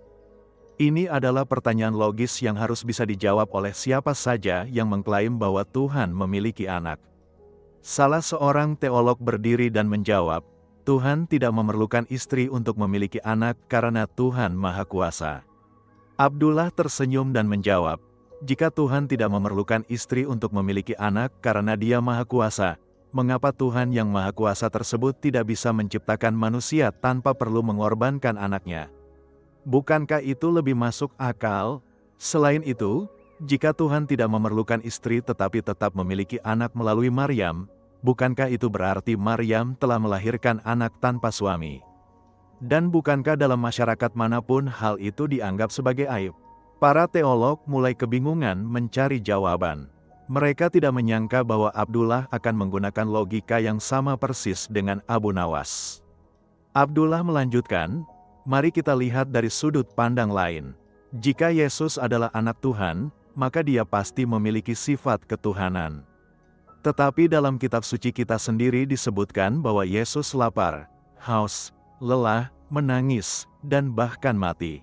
Ini adalah pertanyaan logis yang harus bisa dijawab oleh siapa saja yang mengklaim bahwa Tuhan memiliki anak. Salah seorang teolog berdiri dan menjawab, Tuhan tidak memerlukan istri untuk memiliki anak karena Tuhan Maha Kuasa. Abdullah tersenyum dan menjawab, jika Tuhan tidak memerlukan istri untuk memiliki anak karena Dia Maha Kuasa, mengapa Tuhan yang Maha Kuasa tersebut tidak bisa menciptakan manusia tanpa perlu mengorbankan anaknya? Bukankah itu lebih masuk akal? Selain itu, jika Tuhan tidak memerlukan istri tetapi tetap memiliki anak melalui Maryam, bukankah itu berarti Maryam telah melahirkan anak tanpa suami? Dan bukankah dalam masyarakat manapun hal itu dianggap sebagai aib? Para teolog mulai kebingungan mencari jawaban. Mereka tidak menyangka bahwa Abdullah akan menggunakan logika yang sama persis dengan Abu Nawas. Abdullah melanjutkan, mari kita lihat dari sudut pandang lain. Jika Yesus adalah anak Tuhan, maka Dia pasti memiliki sifat ketuhanan. Tetapi dalam kitab suci kita sendiri disebutkan bahwa Yesus lapar, haus, lelah, menangis, dan bahkan mati.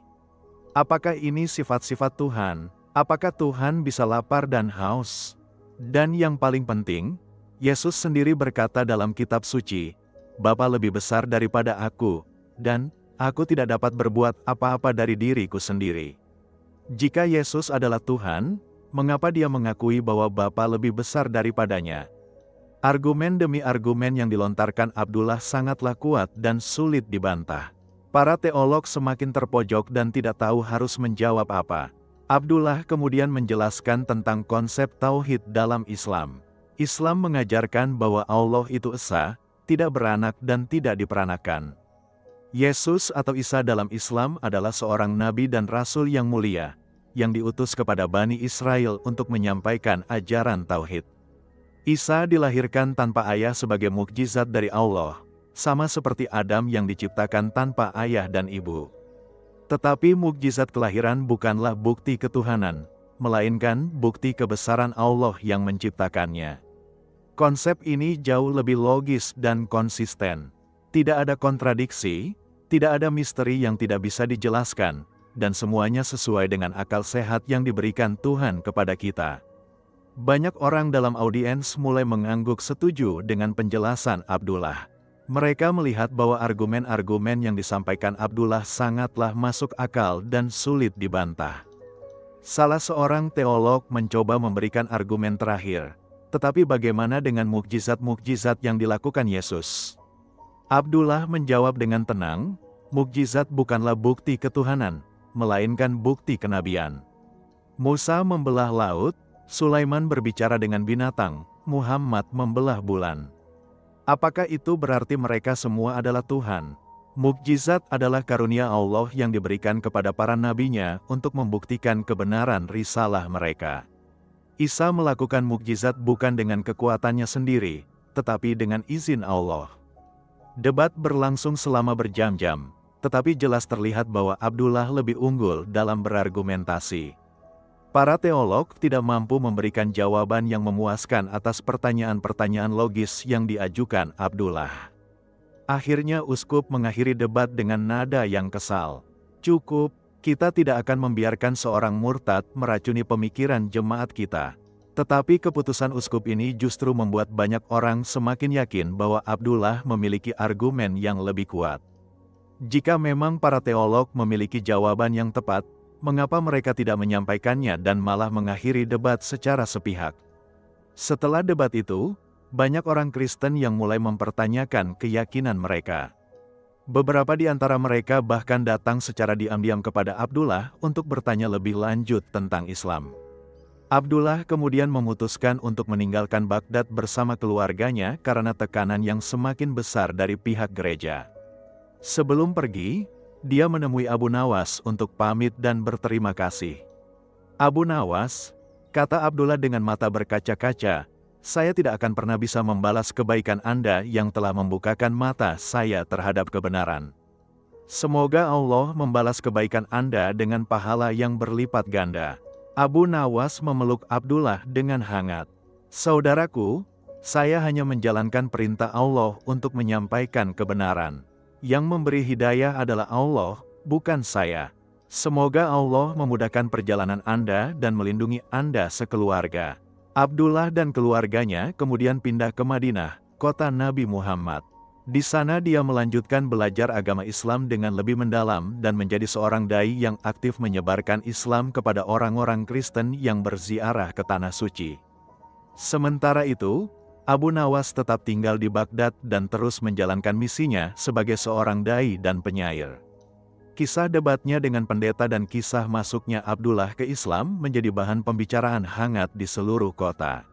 Apakah ini sifat-sifat Tuhan? Apakah Tuhan bisa lapar dan haus? Dan yang paling penting, Yesus sendiri berkata dalam kitab suci, Bapa lebih besar daripada aku, dan aku tidak dapat berbuat apa-apa dari diriku sendiri. Jika Yesus adalah Tuhan, mengapa Dia mengakui bahwa Bapa lebih besar daripadanya? Argumen demi argumen yang dilontarkan Abdullah sangatlah kuat dan sulit dibantah. Para teolog semakin terpojok dan tidak tahu harus menjawab apa. Abdullah kemudian menjelaskan tentang konsep tauhid dalam Islam. Islam mengajarkan bahwa Allah itu esa, tidak beranak dan tidak diperanakan. Yesus atau Isa dalam Islam adalah seorang nabi dan rasul yang mulia, yang diutus kepada Bani Israel untuk menyampaikan ajaran tauhid. Isa dilahirkan tanpa ayah sebagai mukjizat dari Allah, sama seperti Adam yang diciptakan tanpa ayah dan ibu. Tetapi mukjizat kelahiran bukanlah bukti ketuhanan, melainkan bukti kebesaran Allah yang menciptakannya. Konsep ini jauh lebih logis dan konsisten. Tidak ada kontradiksi, tidak ada misteri yang tidak bisa dijelaskan, dan semuanya sesuai dengan akal sehat yang diberikan Tuhan kepada kita. Banyak orang dalam audiens mulai mengangguk setuju dengan penjelasan Abdullah. Mereka melihat bahwa argumen-argumen yang disampaikan Abdullah sangatlah masuk akal dan sulit dibantah. Salah seorang teolog mencoba memberikan argumen terakhir, tetapi bagaimana dengan mukjizat-mukjizat yang dilakukan Yesus? Abdullah menjawab dengan tenang, mukjizat bukanlah bukti ketuhanan, melainkan bukti kenabian. Musa membelah laut, Sulaiman berbicara dengan binatang, Muhammad membelah bulan. Apakah itu berarti mereka semua adalah Tuhan? Mukjizat adalah karunia Allah yang diberikan kepada para nabinya untuk membuktikan kebenaran risalah mereka. Isa melakukan mukjizat bukan dengan kekuatannya sendiri, tetapi dengan izin Allah. Debat berlangsung selama berjam-jam, tetapi jelas terlihat bahwa Abdullah lebih unggul dalam berargumentasi. Para teolog tidak mampu memberikan jawaban yang memuaskan atas pertanyaan-pertanyaan logis yang diajukan Abdullah. Akhirnya uskup mengakhiri debat dengan nada yang kesal. Cukup, Kita tidak akan membiarkan seorang murtad meracuni pemikiran jemaat kita. Tetapi keputusan uskup ini justru membuat banyak orang semakin yakin bahwa Abdullah memiliki argumen yang lebih kuat. Jika memang para teolog memiliki jawaban yang tepat, mengapa mereka tidak menyampaikannya dan malah mengakhiri debat secara sepihak? Setelah debat itu, banyak orang Kristen yang mulai mempertanyakan keyakinan mereka. Beberapa di antara mereka bahkan datang secara diam-diam kepada Abdullah untuk bertanya lebih lanjut tentang Islam. Abdullah kemudian memutuskan untuk meninggalkan Baghdad bersama keluarganya karena tekanan yang semakin besar dari pihak gereja. Sebelum pergi, dia menemui Abu Nawas untuk pamit dan berterima kasih. Abu Nawas, kata Abdullah dengan mata berkaca-kaca, saya tidak akan pernah bisa membalas kebaikan Anda yang telah membukakan mata saya terhadap kebenaran. Semoga Allah membalas kebaikan Anda dengan pahala yang berlipat ganda. Abu Nawas memeluk Abdullah dengan hangat. Saudaraku, saya hanya menjalankan perintah Allah untuk menyampaikan kebenaran. Yang memberi hidayah adalah Allah, bukan saya. Semoga Allah memudahkan perjalanan Anda dan melindungi Anda sekeluarga. Abdullah dan keluarganya kemudian pindah ke Madinah, kota Nabi Muhammad. Di sana dia melanjutkan belajar agama Islam dengan lebih mendalam dan menjadi seorang dai yang aktif menyebarkan Islam kepada orang-orang Kristen yang berziarah ke Tanah Suci. Sementara itu, Abu Nawas tetap tinggal di Baghdad dan terus menjalankan misinya sebagai seorang dai dan penyair. Kisah debatnya dengan pendeta dan kisah masuknya Abdullah ke Islam menjadi bahan pembicaraan hangat di seluruh kota.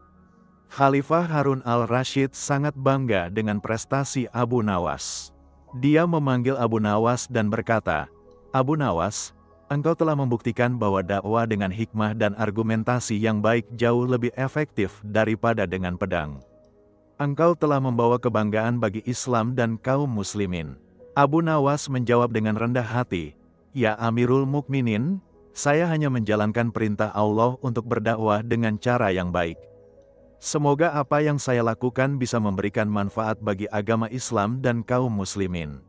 Khalifah Harun al-Rashid sangat bangga dengan prestasi Abu Nawas. Dia memanggil Abu Nawas dan berkata, "Abu Nawas, engkau telah membuktikan bahwa dakwah dengan hikmah dan argumentasi yang baik jauh lebih efektif daripada dengan pedang. Engkau telah membawa kebanggaan bagi Islam dan kaum muslimin." Abu Nawas menjawab dengan rendah hati, "Ya Amirul Mukminin, saya hanya menjalankan perintah Allah untuk berdakwah dengan cara yang baik. Semoga apa yang saya lakukan bisa memberikan manfaat bagi agama Islam dan kaum muslimin."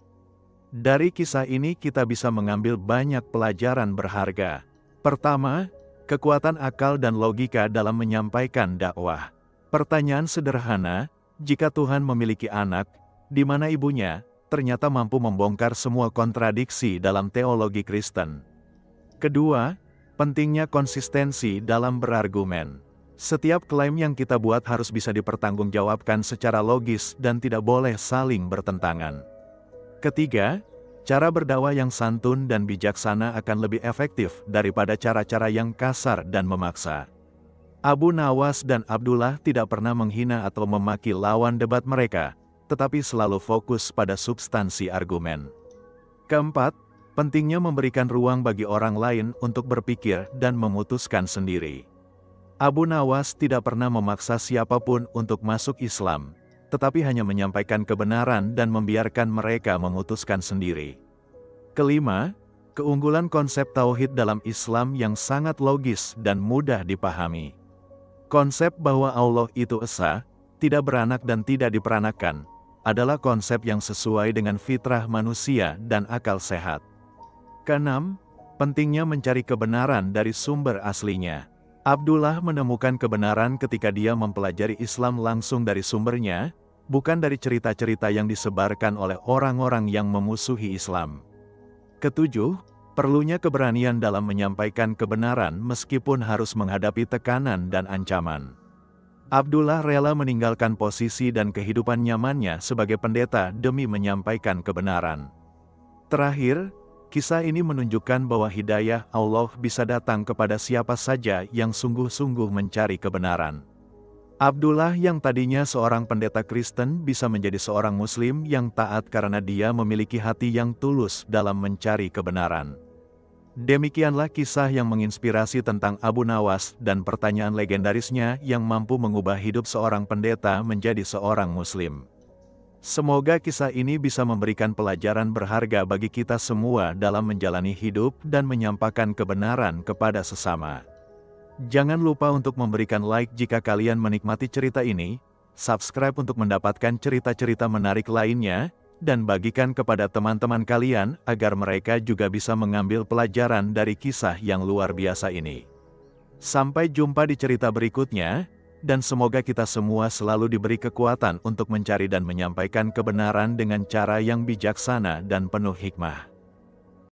Dari kisah ini kita bisa mengambil banyak pelajaran berharga. Pertama, kekuatan akal dan logika dalam menyampaikan dakwah. Pertanyaan sederhana, jika Tuhan memiliki anak, di mana ibunya, ternyata mampu membongkar semua kontradiksi dalam teologi Kristen. Kedua, pentingnya konsistensi dalam berargumen. Setiap klaim yang kita buat harus bisa dipertanggungjawabkan secara logis dan tidak boleh saling bertentangan. Ketiga, cara berdakwah yang santun dan bijaksana akan lebih efektif daripada cara-cara yang kasar dan memaksa. Abu Nawas dan Abdullah tidak pernah menghina atau memaki lawan debat mereka, tetapi selalu fokus pada substansi argumen. Keempat, pentingnya memberikan ruang bagi orang lain untuk berpikir dan memutuskan sendiri. Abu Nawas tidak pernah memaksa siapapun untuk masuk Islam, tetapi hanya menyampaikan kebenaran dan membiarkan mereka memutuskan sendiri. Kelima, keunggulan konsep tauhid dalam Islam yang sangat logis dan mudah dipahami. Konsep bahwa Allah itu esa, tidak beranak dan tidak diperanakan, adalah konsep yang sesuai dengan fitrah manusia dan akal sehat. Keenam, pentingnya mencari kebenaran dari sumber aslinya. Abdullah menemukan kebenaran ketika dia mempelajari Islam langsung dari sumbernya, bukan dari cerita-cerita yang disebarkan oleh orang-orang yang memusuhi Islam. Ketujuh, perlunya keberanian dalam menyampaikan kebenaran meskipun harus menghadapi tekanan dan ancaman. Abdullah rela meninggalkan posisi dan kehidupan nyamannya sebagai pendeta demi menyampaikan kebenaran. Terakhir, kisah ini menunjukkan bahwa hidayah Allah bisa datang kepada siapa saja yang sungguh-sungguh mencari kebenaran. Abdullah yang tadinya seorang pendeta Kristen bisa menjadi seorang Muslim yang taat karena dia memiliki hati yang tulus dalam mencari kebenaran. Demikianlah kisah yang menginspirasi tentang Abu Nawas dan pertanyaan legendarisnya yang mampu mengubah hidup seorang pendeta menjadi seorang Muslim. Semoga kisah ini bisa memberikan pelajaran berharga bagi kita semua dalam menjalani hidup dan menyampaikan kebenaran kepada sesama. Jangan lupa untuk memberikan like jika kalian menikmati cerita ini, subscribe untuk mendapatkan cerita-cerita menarik lainnya, dan bagikan kepada teman-teman kalian agar mereka juga bisa mengambil pelajaran dari kisah yang luar biasa ini. Sampai jumpa di cerita berikutnya, dan semoga kita semua selalu diberi kekuatan untuk mencari dan menyampaikan kebenaran dengan cara yang bijaksana dan penuh hikmah.